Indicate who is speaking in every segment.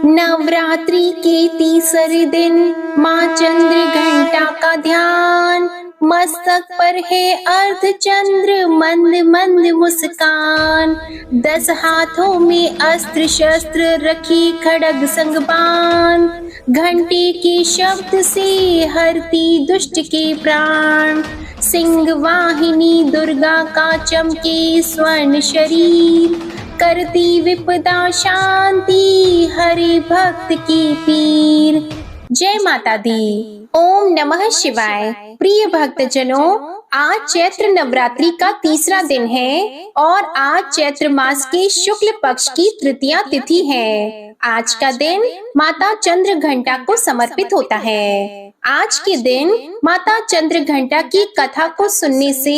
Speaker 1: नवरात्रि के तीसरे दिन माँ चंद्र घंटा का ध्यान, मस्तक पर है अर्ध चंद्र मंद मंद मुस्कान। 10 हाथों में अस्त्र शस्त्र रखी खड़ग संग बाण, घंटे के शब्द से हरती दुष्ट के प्राण। सिंह वाहिनी दुर्गा का चमके स्वर्ण शरीर, करती विपदा शांति हरे भक्त की पीर। जय माता दी। ओम नमः शिवाय। प्रिय भक्तजनों, आज चैत्र नवरात्रि का तीसरा दिन है और आज चैत्र मास के शुक्ल पक्ष की तृतीया तिथि है। आज का दिन माता चंद्र घंटा को समर्पित होता है। आज के दिन माता चंद्र घंटा की कथा को सुनने से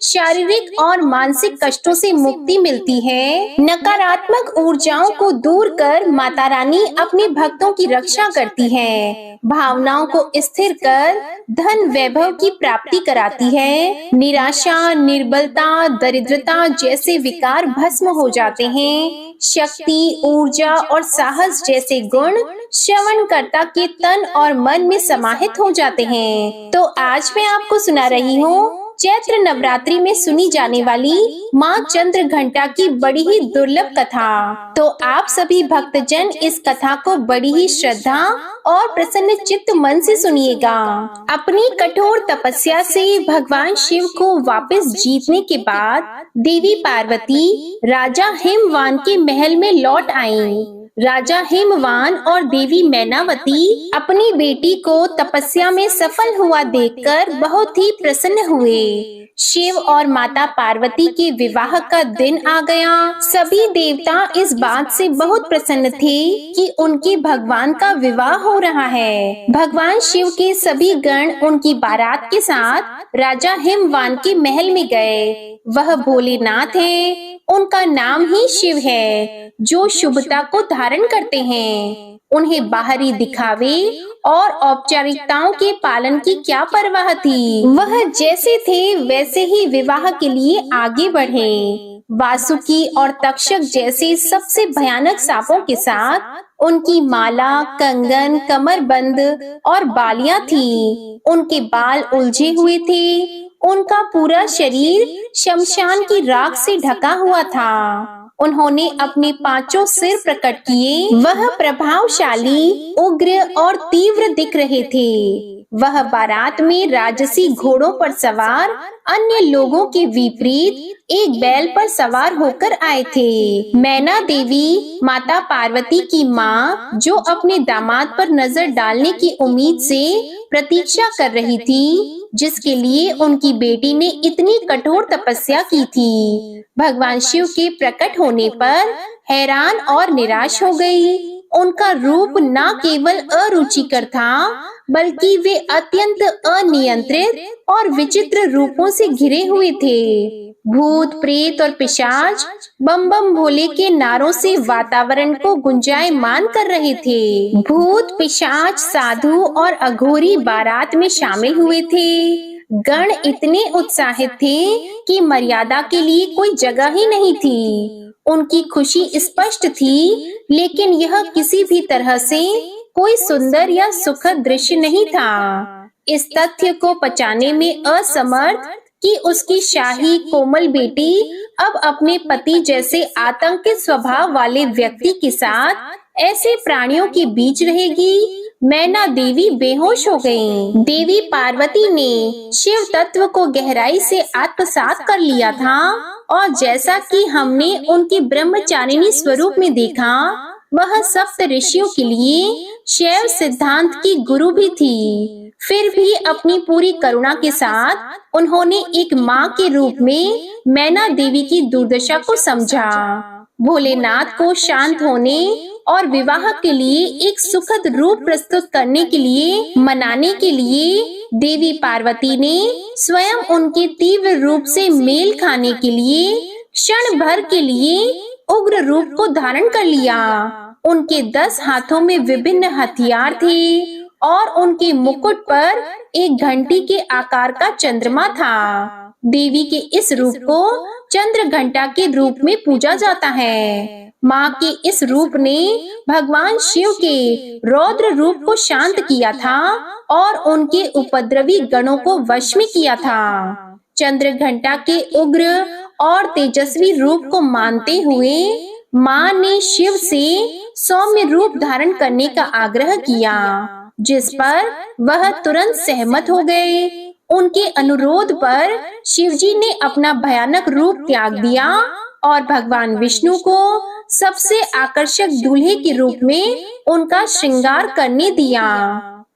Speaker 1: शारीरिक और मानसिक कष्टों से मुक्ति मिलती है। नकारात्मक ऊर्जाओं को दूर कर माता रानी अपने भक्तों की रक्षा करती है। भावनाओं को स्थिर कर धन वैभव की प्राप्ति कराती है। निराशा, निर्बलता, दरिद्रता जैसे विकार भस्म हो जाते हैं। शक्ति, ऊर्जा और साहस जैसे गुण श्रवणकर्ता के तन और मन में समाहित हो जाते हैं। तो आज मैं आपको सुना रही हूँ चैत्र नवरात्रि में सुनी जाने वाली माँ चंद्र घंटा की बड़ी ही दुर्लभ कथा। तो आप सभी भक्तजन इस कथा को बड़ी ही श्रद्धा और प्रसन्न चित्त मन से सुनिएगा। अपनी कठोर तपस्या से भगवान शिव को वापस जीतने के बाद देवी पार्वती राजा हिमवान के महल में लौट आईं। राजा हिमवान और देवी मैनावती अपनी बेटी को तपस्या में सफल हुआ देखकर बहुत ही प्रसन्न हुए। शिव और माता पार्वती के विवाह का दिन आ गया। सभी देवता इस बात से बहुत प्रसन्न थे कि उनके भगवान का विवाह हो रहा है। भगवान शिव के सभी गण उनकी बारात के साथ राजा हिमवान के महल में गए। वह भोलेनाथ है, उनका नाम ही शिव है, जो शुभता को धारण करते हैं। उन्हें बाहरी दिखावे और औपचारिकताओं के पालन की क्या परवाह थी। वह जैसे थे वैसे ही विवाह के लिए आगे बढ़े। वासुकी और तक्षक जैसे सबसे भयानक सांपों के साथ उनकी माला, कंगन, कमरबंद और बालियां थी। उनके बाल उलझे हुए थे। उनका पूरा शरीर शमशान की राख से ढका हुआ था। उन्होंने अपने 5 सिर प्रकट किए। वह प्रभावशाली, उग्र और तीव्र दिख रहे थे। वह बारात में राजसी घोड़ों पर सवार अन्य लोगों के विपरीत एक बैल पर सवार होकर आए थे। मैना देवी माता पार्वती की माँ, जो अपने दामाद पर नजर डालने की उम्मीद से प्रतीक्षा कर रही थी, जिसके लिए उनकी बेटी ने इतनी कठोर तपस्या की थी, भगवान शिव के प्रकट होने पर हैरान और निराश हो गई। उनका रूप न केवल अरुचिकर था, बल्कि वे अत्यंत अनियंत्रित और विचित्र रूपों से घिरे हुए थे। भूत, प्रेत और पिशाच बम बम भोले के नारों से वातावरण को गुंजायमान कर रहे थे। भूत, पिशाच, साधु और अघोरी बारात में शामिल हुए थे। गण इतने उत्साहित थे कि मर्यादा के लिए कोई जगह ही नहीं थी। उनकी खुशी स्पष्ट थी, लेकिन यह किसी भी तरह से कोई सुंदर या सुखद दृश्य नहीं था। इस तथ्य को पचाने में असमर्थ कि उसकी शाही कोमल बेटी अब अपने पति जैसे आतंकित स्वभाव वाले व्यक्ति के साथ ऐसे प्राणियों के बीच रहेगी, मैना देवी बेहोश हो गईं। देवी पार्वती ने शिव तत्व को गहराई से आत्मसात कर लिया था और जैसा कि हमने उनके ब्रह्मचारिणी स्वरूप में देखा, वह सप्त ऋषियों के लिए शैव सिद्धांत की गुरु भी थी। फिर भी अपनी पूरी करुणा के साथ उन्होंने एक माँ के रूप में मैना देवी की दुर्दशा को समझा। भोलेनाथ को शांत होने और विवाह के लिए एक सुखद रूप प्रस्तुत करने के लिए मनाने के लिए देवी पार्वती ने स्वयं उनके तीव्र रूप से मेल खाने के लिए क्षण भर के लिए उग्र रूप को धारण कर लिया। उनके 10 हाथों में विभिन्न हथियार थे और उनके मुकुट पर एक घंटी के आकार का चंद्रमा था। देवी के इस रूप को चंद्र घंटा के रूप में पूजा जाता है। माँ के इस रूप ने भगवान शिव के रौद्र रूप को शांत किया था और उनके उपद्रवी गणों को वश में किया था। चंद्रघंटा के उग्र और तेजस्वी रूप को मानते हुए माँ ने शिव से सौम्य रूप धारण करने का आग्रह किया, जिस पर वह तुरंत सहमत हो गए। उनके अनुरोध पर शिवजी ने अपना भयानक रूप त्याग दिया और भगवान विष्णु को सबसे आकर्षक दूल्हे के रूप में उनका श्रृंगार करने दिया।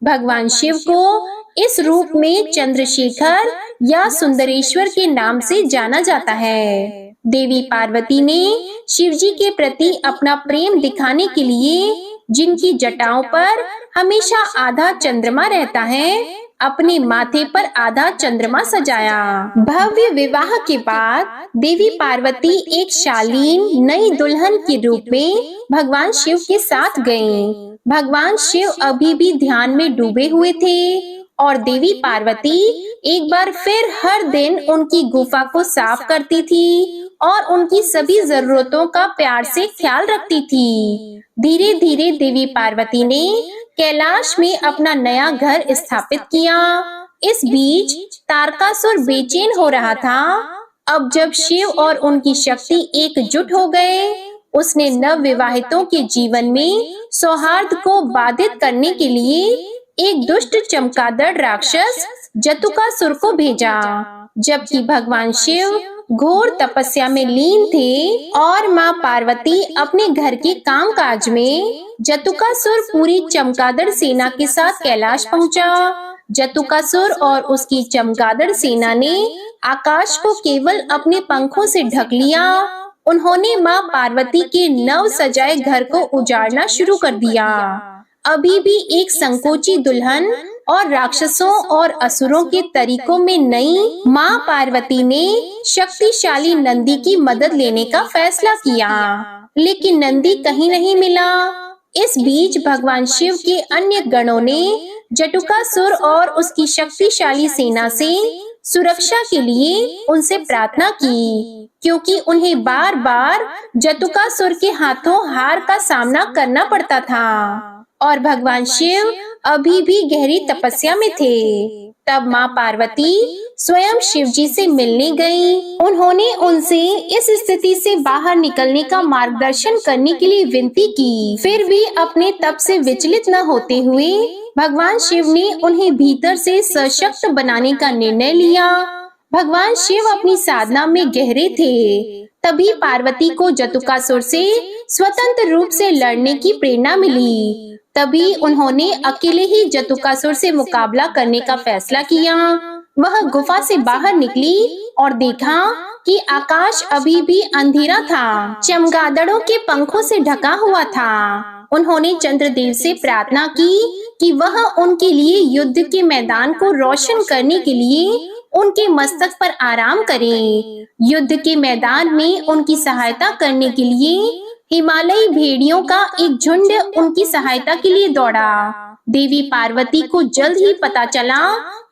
Speaker 1: भगवान शिव को इस रूप में चंद्रशेखर या सुंदरेश्वर के नाम से जाना जाता है। देवी पार्वती ने शिवजी के प्रति अपना प्रेम दिखाने के लिए, जिनकी जटाओं पर हमेशा आधा चंद्रमा रहता है, अपने माथे पर आधा चंद्रमा सजाया। भव्य विवाह के बाद देवी पार्वती एक शालीन नई दुल्हन के रूप में भगवान शिव के साथ गईं। भगवान शिव अभी भी ध्यान में डूबे हुए थे और देवी पार्वती एक बार फिर हर दिन उनकी गुफा को साफ करती थी और उनकी सभी जरूरतों का प्यार से ख्याल रखती थी। धीरे धीरे देवी पार्वती ने कैलाश में अपना नया घर स्थापित किया। इस बीच तारकासुर बेचैन हो रहा था। अब जब शिव और उनकी शक्ति एकजुट हो गए, उसने नव विवाहितों के जीवन में सौहार्द को बाधित करने के लिए एक दुष्ट चमगादड़ राक्षस जतुकासुर को भेजा। जबकि भगवान शिव घोर तपस्या में लीन थे और माँ पार्वती अपने घर के कामकाज में, जतुकासुर पूरी चमगादड़ सेना के साथ कैलाश पहुंचा। जतुकासुर और उसकी चमगादड़ सेना ने आकाश को केवल अपने पंखों से ढक लिया। उन्होंने माँ पार्वती के नव सजाए घर को उजाड़ना शुरू कर दिया। अभी भी एक संकोची दुल्हन और राक्षसों और असुरों के तरीकों में नई माँ पार्वती ने शक्तिशाली नंदी की मदद लेने का फैसला किया, लेकिन नंदी कहीं नहीं मिला। इस बीच भगवान शिव के अन्य गणों ने जटुकासुर और उसकी शक्तिशाली सेना से सुरक्षा के लिए उनसे प्रार्थना की, क्योंकि उन्हें बार बार जटुकासुर के हाथों हार का सामना करना पड़ता था और भगवान शिव अभी भी गहरी तपस्या में थे। तब माँ पार्वती स्वयं शिवजी से मिलने गईं। उन्होंने उनसे इस स्थिति से बाहर निकलने का मार्गदर्शन करने के लिए विनती की। फिर भी अपने तप से विचलित न होते हुए भगवान शिव ने उन्हें भीतर से सशक्त बनाने का निर्णय लिया। भगवान शिव अपनी साधना में गहरे थे। तभी पार्वती को जतुकासुर से स्वतंत्र रूप से लड़ने की प्रेरणा मिली। तभी उन्होंने अकेले ही जतुकासुर से मुकाबला करने का फैसला किया। वह गुफा से बाहर निकली और देखा कि आकाश अभी भी अंधेरा था, चमगादड़ों के पंखों से ढका हुआ था। उन्होंने चंद्रदेव से प्रार्थना की कि वह उनके लिए युद्ध के मैदान को रोशन करने के लिए उनके मस्तक पर आराम करें। युद्ध के मैदान में उनकी सहायता करने के लिए हिमालयी भेड़ियों का एक झुंड उनकी सहायता के लिए दौड़ा। देवी पार्वती को जल्द ही पता चला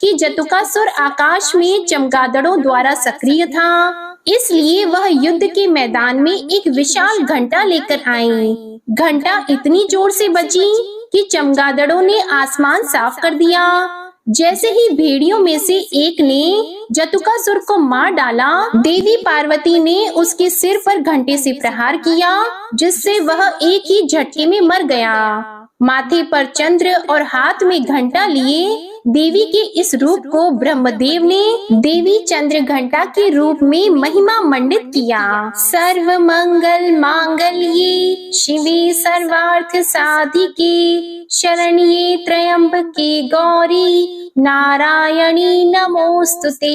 Speaker 1: कि जतुकासुर आकाश में चमगादड़ों द्वारा सक्रिय था, इसलिए वह युद्ध के मैदान में एक विशाल घंटा लेकर आई। घंटा इतनी जोर से बजी कि चमगादड़ों ने आसमान साफ कर दिया। जैसे ही भेड़ियों में से एक ने जतुकासुर को मार डाला, देवी पार्वती ने उसके सिर पर घंटे से प्रहार किया, जिससे वह एक ही झटके में मर गया। माथे पर चंद्र और हाथ में घंटा लिए देवी के इस रूप को ब्रह्मदेव ने देवी चंद्र घंटा के रूप में महिमा मंडित किया। सर्व मंगल मांगल्ये शिवे सर्वार्थ साधिके शरण्ये त्र्यंबके गौरी नारायणी नमोस्तुते।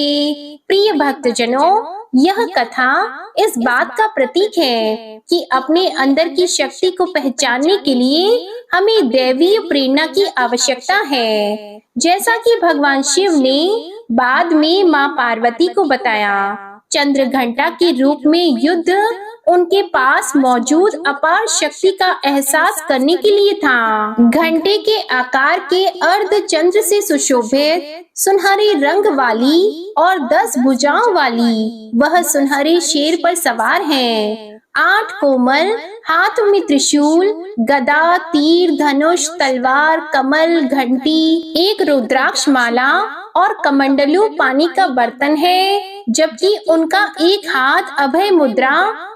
Speaker 1: प्रिय भक्तजनों, यह कथा इस बात का प्रतीक है कि अपने अंदर की शक्ति को पहचानने के लिए हमें दैवीय प्रेरणा की आवश्यकता है, जैसा कि भगवान शिव ने बाद में माँ पार्वती को बताया। चंद्र घंटा के रूप में युद्ध उनके पास मौजूद अपार शक्ति का एहसास करने के लिए था। घंटे के आकार के अर्ध चंद्र से सुशोभित सुनहरे रंग वाली और 10 भुजाओं वाली वह सुनहरे शेर पर सवार है। 8 कोमल, हाथ में त्रिशूल, गदा, तीर, धनुष, तलवार, कमल, घंटी, एक रुद्राक्ष माला और कमंडलू पानी का बर्तन है, जबकि उनका एक हाथ अभय मुद्रा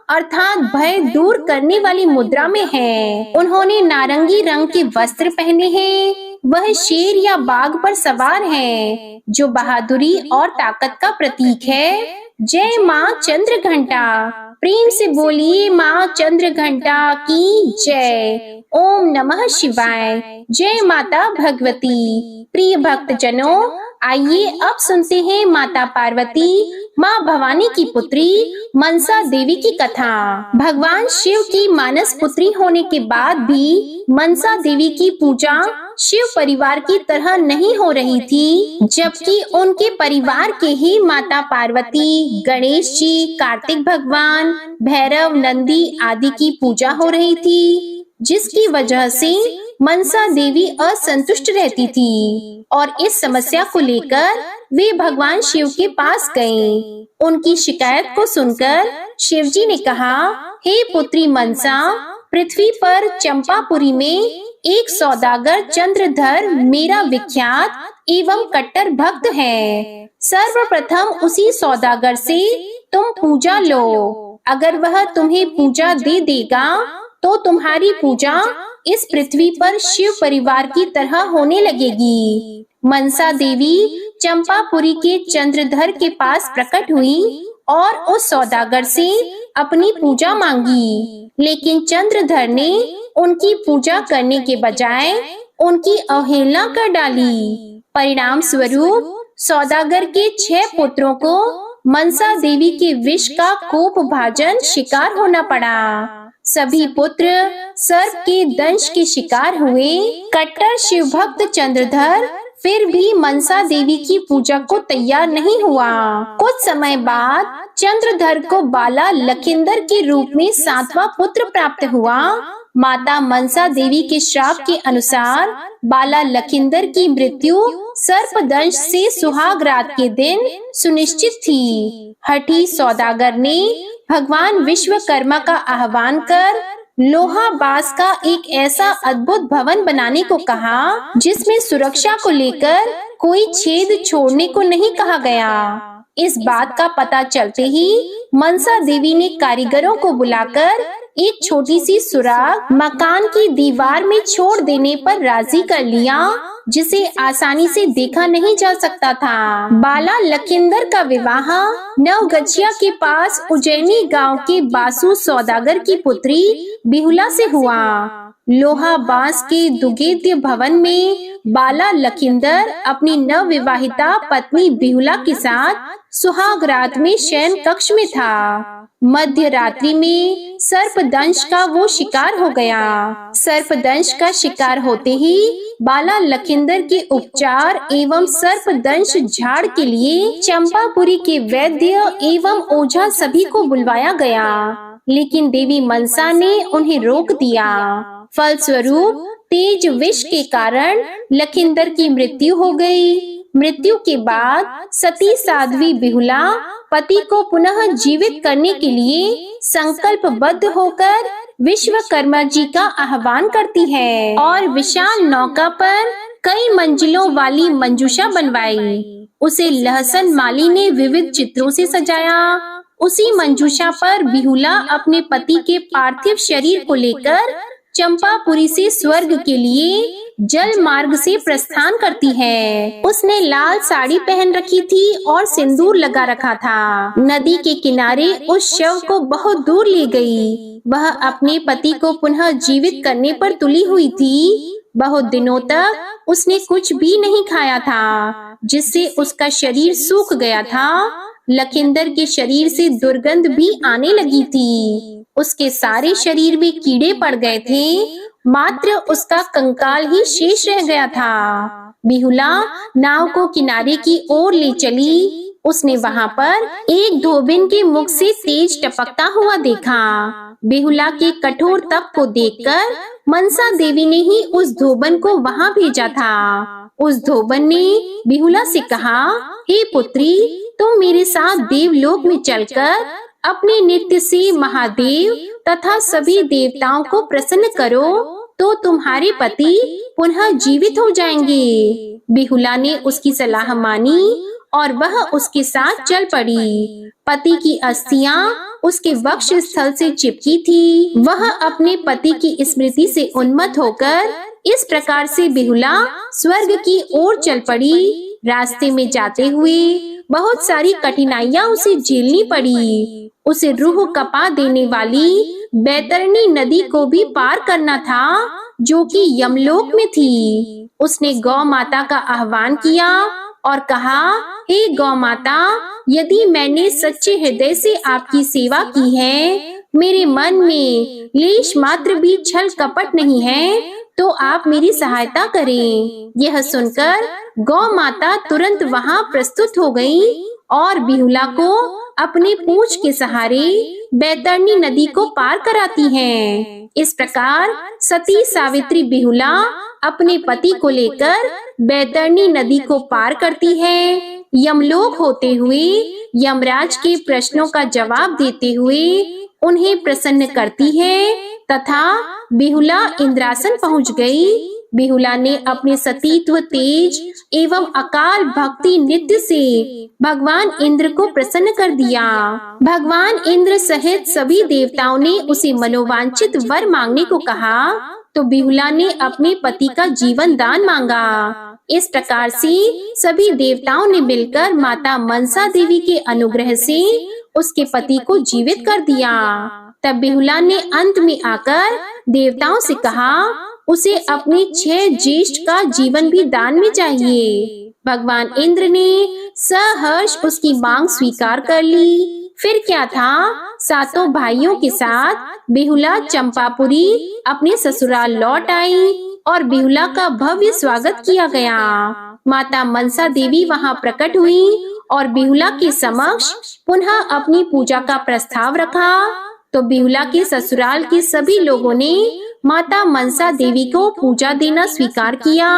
Speaker 1: अर्थात भय दूर करने वाली मुद्रा में है। उन्होंने नारंगी रंग के वस्त्र पहने हैं। वह शेर या बाघ पर सवार है, जो बहादुरी और ताकत का प्रतीक है। जय माँ चंद्र घंटा। प्रेम से बोलिए माँ चंद्र घंटा की जय। ओम नमः शिवाय। जय माता भगवती। प्रिय भक्तजनों, आइए अब सुनते हैं माता पार्वती माँ भवानी की पुत्री मनसा देवी की कथा। भगवान शिव की मानस पुत्री होने के बाद भी मनसा देवी की पूजा शिव परिवार की तरह नहीं हो रही थी, जबकि उनके परिवार के ही माता पार्वती, गणेश जी, कार्तिक भगवान, भैरव, नंदी आदि की पूजा हो रही थी, जिसकी वजह से मनसा देवी असंतुष्ट रहती थी और इस समस्या को लेकर वे भगवान शिव के पास गईं। उनकी शिकायत को सुनकर शिव जी ने कहा, हे पुत्री मनसा, पृथ्वी पर चंपापुरी में एक सौदागर चंद्रधर मेरा विख्यात एवं कट्टर भक्त है। सर्वप्रथम उसी सौदागर से तुम पूजा लो। अगर वह तुम्हें पूजा दे देगा तो तुम्हारी पूजा इस पृथ्वी पर शिव परिवार की तरह होने लगेगी। मनसा देवी चंपापुरी के चंद्रधर के पास प्रकट हुई और उस सौदागर से अपनी पूजा मांगी, लेकिन चंद्रधर ने उनकी पूजा करने के बजाय उनकी अवहेलना कर डाली। परिणाम स्वरूप सौदागर के 6 पुत्रों को मनसा देवी के विष का कोप भाजन शिकार होना पड़ा। सभी पुत्र सर्प के दंश के शिकार हुए। कट्टर शिव भक्त चंद्रधर फिर भी मनसा देवी की पूजा को तैयार नहीं हुआ। कुछ समय बाद चंद्रधर को बाला लखिंदर के रूप में 7वां पुत्र प्राप्त हुआ। माता मनसा देवी के श्राप के अनुसार बाला लखिंदर की मृत्यु सर्पदंश से सुहाग रात के दिन सुनिश्चित थी। हठी सौदागर ने भगवान विश्वकर्मा का आह्वान कर लोहा बांस का एक ऐसा अद्भुत भवन बनाने को कहा, जिसमें सुरक्षा को लेकर कोई छेद छोड़ने को नहीं कहा गया। इस बात का पता चलते ही मनसा देवी ने कारीगरों को बुलाकर एक छोटी सी सुराग मकान की दीवार में छोड़ देने पर राजी कर लिया, जिसे आसानी से देखा नहीं जा सकता था। बाला लखिंदर का विवाह नवगछिया के पास उज्जैनी गांव के बासु सौदागर की पुत्री बिहुला से हुआ। लोहा बांस के दुगेद्य भवन में बाला लखिंदर अपनी नवविवाहिता पत्नी बिहुला के साथ सुहाग रात में शयन कक्ष में था। मध्य रात्रि में सर्पदंश का वो शिकार हो गया। सर्पदंश का शिकार होते ही बाला लखिंदर के उपचार एवं सर्पदंश झाड़ के लिए चंपापुरी के वैद्य एवं ओझा सभी को बुलवाया गया, लेकिन देवी मनसा ने उन्हें रोक दिया। फलस्वरूप तेज विष के कारण लखिंदर की मृत्यु हो गई। मृत्यु के बाद सती साध्वी बिहुला पति को पुनः जीवित करने के लिए संकल्पबद्ध होकर विश्वकर्मा जी का आह्वान करती है और विशाल नौका पर कई मंजिलों वाली मंजूषा बनवाई। उसे लहसन माली ने विविध चित्रों से सजाया। उसी मंजूषा पर बिहुला अपने पति के पार्थिव शरीर को लेकर चंपापुरी से स्वर्ग के लिए जल मार्ग से प्रस्थान करती है। उसने लाल साड़ी पहन रखी थी और सिंदूर लगा रखा था। नदी के किनारे उस शव को बहुत दूर ले गई। वह अपने पति को पुनः जीवित करने पर तुली हुई थी। बहुत दिनों तक उसने कुछ भी नहीं खाया था, जिससे उसका शरीर सूख गया था। लखिंदर के शरीर से दुर्गंध भी आने लगी थी। उसके सारे शरीर में कीड़े पड़ गए थे, मात्र उसका कंकाल ही शेष रह गया था। बिहुला नाव को किनारे की ओर ले चली। उसने वहां पर एक धोबिन के मुख से तेज टपकता हुआ देखा। बिहुला के कठोर तप को देखकर मनसा देवी ने ही उस धोबन को वहां भेजा था। उस धोबन ने बिहुला से कहा, हे पुत्री, तुम मेरे साथ देवलोक में चलकर अपने नृत्य से महादेव तथा सभी देवताओं को प्रसन्न करो, तो तुम्हारे पति पुनः जीवित हो जाएंगे। बिहुला ने उसकी सलाह मानी और वह उसके साथ चल पड़ी। पति की अस्थियां उसके वक्ष स्थल से चिपकी थी। वह अपने पति की स्मृति से उन्मत्त होकर इस प्रकार से बिहुला स्वर्ग की ओर चल पड़ी। रास्ते में जाते हुए बहुत सारी कठिनाइयां उसे झेलनी पड़ी। उसे रूह कपा देने वाली बैतरणी नदी को भी पार करना था, जो कि यमलोक में थी। उसने गौ माता का आह्वान किया और कहा, हे गौ माता, यदि मैंने सच्चे हृदय से आपकी सेवा की है, मेरे मन में लेश मात्र भी छल कपट नहीं है, तो आप मेरी सहायता करें। यह सुनकर गौ माता तुरंत वहां प्रस्तुत हो गई और बिहुला को अपने पूंछ के सहारे बैतरणी नदी को पार कराती हैं। इस प्रकार सती सावित्री बिहुला अपने पति को लेकर बैतरणी नदी को पार करती है। यमलोक होते हुए यमराज के प्रश्नों का जवाब देते हुए उन्हें प्रसन्न करती है तथा बिहुला इंद्रासन पहुंच गई। बिहुला ने अपने सतीत्व, तेज एवं अकाल भक्ति नृत्य से भगवान इंद्र को प्रसन्न कर दिया। भगवान इंद्र सहित सभी देवताओं ने उसे मनोवांछित वर मांगने को कहा, तो बिहुला ने अपने पति का जीवन दान मांगा। इस प्रकार से सभी देवताओं ने मिलकर माता मनसा देवी के अनुग्रह से उसके पति को जीवित कर दिया। तब बिहुला ने अंत में आकर देवताओं से कहा, उसे अपने 6 ज्येष्ठ का जीवन भी दान में चाहिए। भगवान इंद्र ने सहर्ष उसकी मांग स्वीकार कर ली। फिर क्या था, सातों भाइयों के साथ बिहुला चंपापुरी अपने ससुराल लौट आई और बिहुला का भव्य स्वागत किया गया। माता मनसा देवी वहां प्रकट हुई और बिहुला के समक्ष पुनः अपनी पूजा का प्रस्ताव रखा। तो बिहुला के ससुराल के सभी लोगों ने माता मनसा देवी को पूजा देना स्वीकार किया,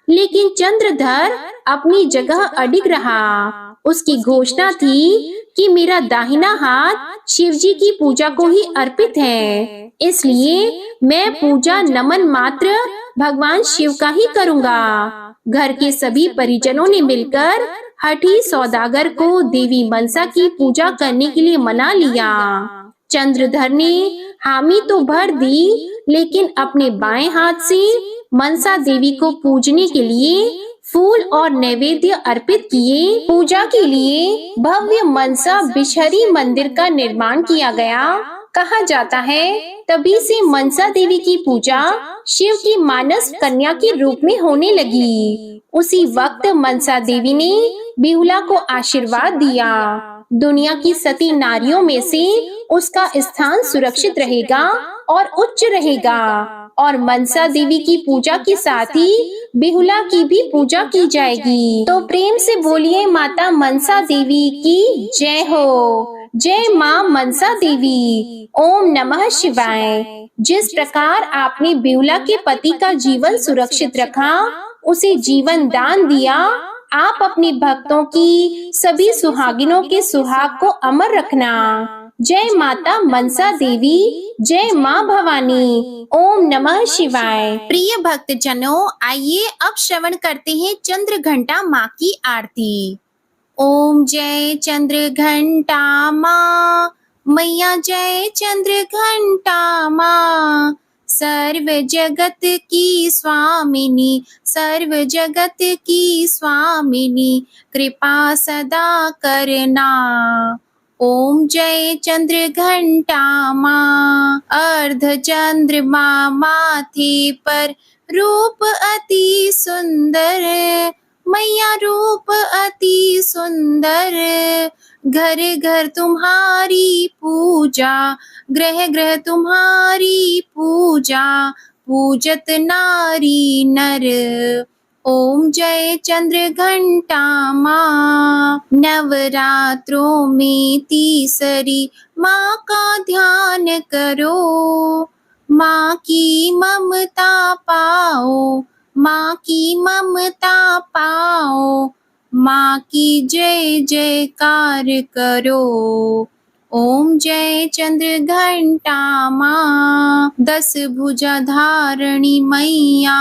Speaker 1: लेकिन चंद्रधर अपनी जगह अडिग रहा। उसकी घोषणा थी कि मेरा दाहिना हाथ शिवजी की पूजा को ही अर्पित है, इसलिए मैं पूजा नमन मात्र भगवान शिव का ही करूंगा। घर के सभी परिजनों ने मिलकर हठी सौदागर को देवी मनसा की पूजा करने के लिए मना लिया। चंद्रधर ने हामी तो भर दी, लेकिन अपने बाएं हाथ से मनसा देवी को पूजने के लिए फूल और नैवेद्य अर्पित किए। पूजा के लिए भव्य मनसा बिशहरी मंदिर का निर्माण किया गया। कहा जाता है तभी से मनसा देवी की पूजा शिव की मानस कन्या के रूप में होने लगी। उसी वक्त मनसा देवी ने बिहुला को आशीर्वाद दिया, दुनिया की सती नारियों में से उसका स्थान सुरक्षित रहेगा और उच्च रहेगा, और मनसा देवी की पूजा के साथ ही बिहुला की भी पूजा की जाएगी। तो प्रेम से बोलिए माता मनसा देवी की जय हो। जय माँ मनसा देवी। ओम नमः शिवाय। जिस प्रकार आपने बिहुला के पति का जीवन सुरक्षित रखा, उसे जीवन दान दिया, आप अपने भक्तों की सभी सुहागिनों के सुहाग को अमर रखना। जय माता मनसा देवी, जय माँ भवानी। ओम नमः शिवाय। प्रिय भक्त जनों, आइए अब श्रवण करते हैं चंद्र घंटा माँ की आरती। ओम जय चंद्र घंटा माँ, मैया जय चंद्र घंटा माँ। सर्व जगत की स्वामिनी, सर्व जगत की स्वामिनी, कृपा सदा करना। ओम जय चंद्र घंटा माँ। अर्ध चंद्रमा माथे पर, रूप अति सुंदर, मैया रूप अति सुंदर। घर घर तुम्हारी पूजा, ग्रह ग्रह तुम्हारी पूजा, पूजत नारी नर। ओम जय चंद्र घंटा माँ। नवरात्रों में तीसरी माँ का ध्यान करो, माँ की ममता पाओ, माँ की ममता पाओ, माँ की जय जयकार करो। ओम जय चंद्र घंटा माँ। 10 भुजा धारणी मैया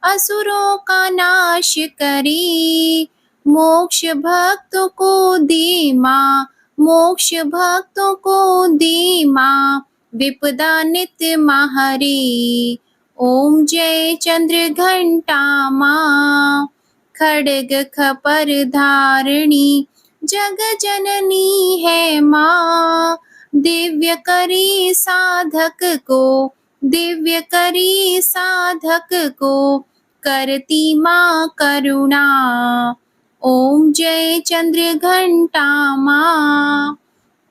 Speaker 1: असुरों का नाश करी। मोक्ष भक्तों को दी माँ, मोक्ष भक्तों को दी माँ, विपदा नित्य महरी। ओम जय चंद्र घंटा माँ। खड्ग खपर धारिणी जग जननी है माँ। दिव्य करी साधक को, दिव्य करी साधक को, करती माँ करुणा। ओम जय चंद्र घंटा माँ।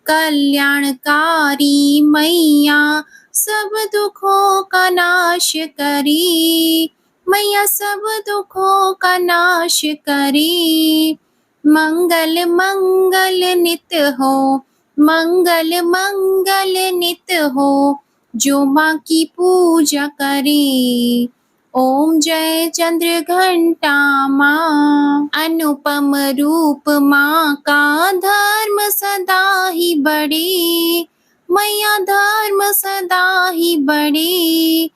Speaker 1: कल्याणकारी मैया सब दुखों का नाश करी। मैया सब दुखों का नाश करी। मंगल मंगल नित हो, मंगल मंगल नित हो, जो माँ की पूजा करे। ओम जय चंद्र घंटा माँ। अनुपम रूप माँ का धर्म सदा ही बढ़े। मैया धर्म सदा ही बढ़े।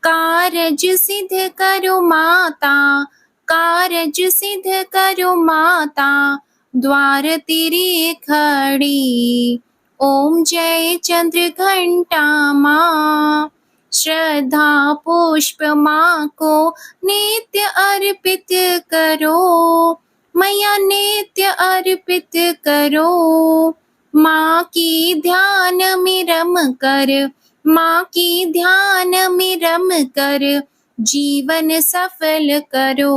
Speaker 1: कारज सिद्ध करो माता, कारज सिद्ध करो माता, द्वार तेरे खड़े। ओम जय चंद्र घंटा माँ। श्रद्धा पुष्प माँ को नित्य अर्पित करो। मैया नित्य अर्पित करो। माँ की ध्यान में रम कर, माँ की ध्यान में रम कर, जीवन सफल करो।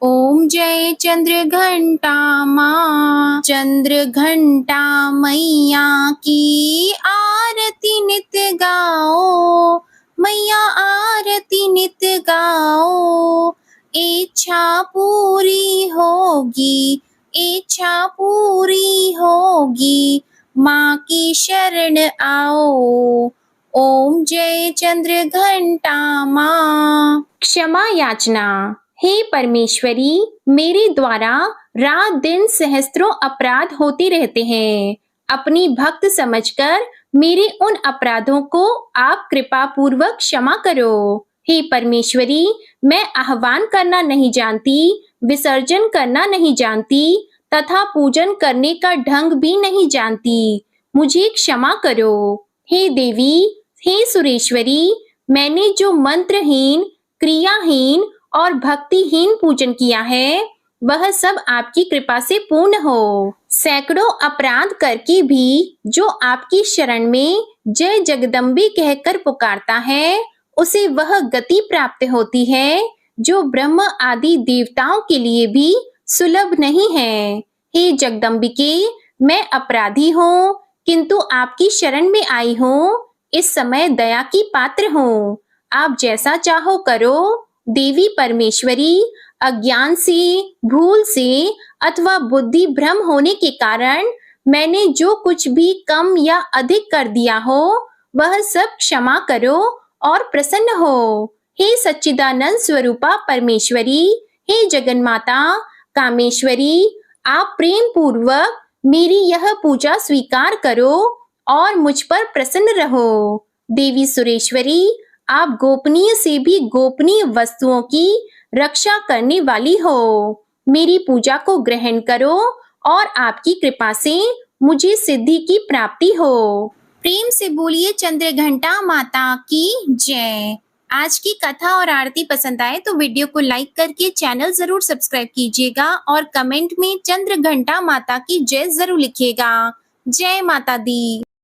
Speaker 1: ओम जय चंद्र घंटा माँ। चंद्र घंटा मैया की आरती नित्य गाओ। मैया आरती नित्य गाओ। इच्छा पूरी होगी, इच्छा पूरी होगी, माँ की शरण आओ। ओम जय चंद्र घंटा माँ। क्षमा याचना। हे परमेश्वरी, मेरे द्वारा रात दिन सहस्त्रों अपराध होते रहते हैं। अपनी भक्त समझकर मेरे उन अपराधों को आप कृपा पूर्वक क्षमा करो। हे परमेश्वरी, मैं आह्वान करना नहीं जानती, विसर्जन करना नहीं जानती तथा पूजन करने का ढंग भी नहीं जानती। मुझे क्षमा करो। हे देवी, हे सुरेश्वरी, मैंने जो मंत्रहीन, क्रियाहीन और भक्तिहीन पूजन किया है, वह सब आपकी कृपा से पूर्ण हो। सैकड़ों अपराध करके भी जो आपकी शरण में जय जगदम्बे कहकर पुकारता है, उसे वह गति प्राप्त होती है जो ब्रह्म आदि देवताओं के लिए भी सुलभ नहीं है। हे जगदम्बिके, मैं अपराधी हूँ, किंतु आपकी शरण में आई हूँ। इस समय दया की पात्र हूँ। आप जैसा चाहो करो। देवी परमेश्वरी, अज्ञान से, भूल से अथवा बुद्धि भ्रम होने के कारण मैंने जो कुछ भी कम या अधिक कर दिया हो, वह सब क्षमा करो और प्रसन्न हो। हे सच्चिदानंद स्वरूपा परमेश्वरी, हे जगन्माता कामेश्वरी, आप प्रेम पूर्वक मेरी यह पूजा स्वीकार करो और मुझ पर प्रसन्न रहो। देवी सुरेश्वरी, आप गोपनीय से भी गोपनीय वस्तुओं की रक्षा करने वाली हो। मेरी पूजा को ग्रहण करो और आपकी कृपा से मुझे सिद्धि की प्राप्ति हो। प्रेम से बोलिए चंद्र घंटा माता की जय। आज की कथा और आरती पसंद आए तो वीडियो को लाइक करके चैनल जरूर सब्सक्राइब कीजिएगा और कमेंट में चंद्र घंटा माता की जय जरूर लिखिएगा। जय माता दी।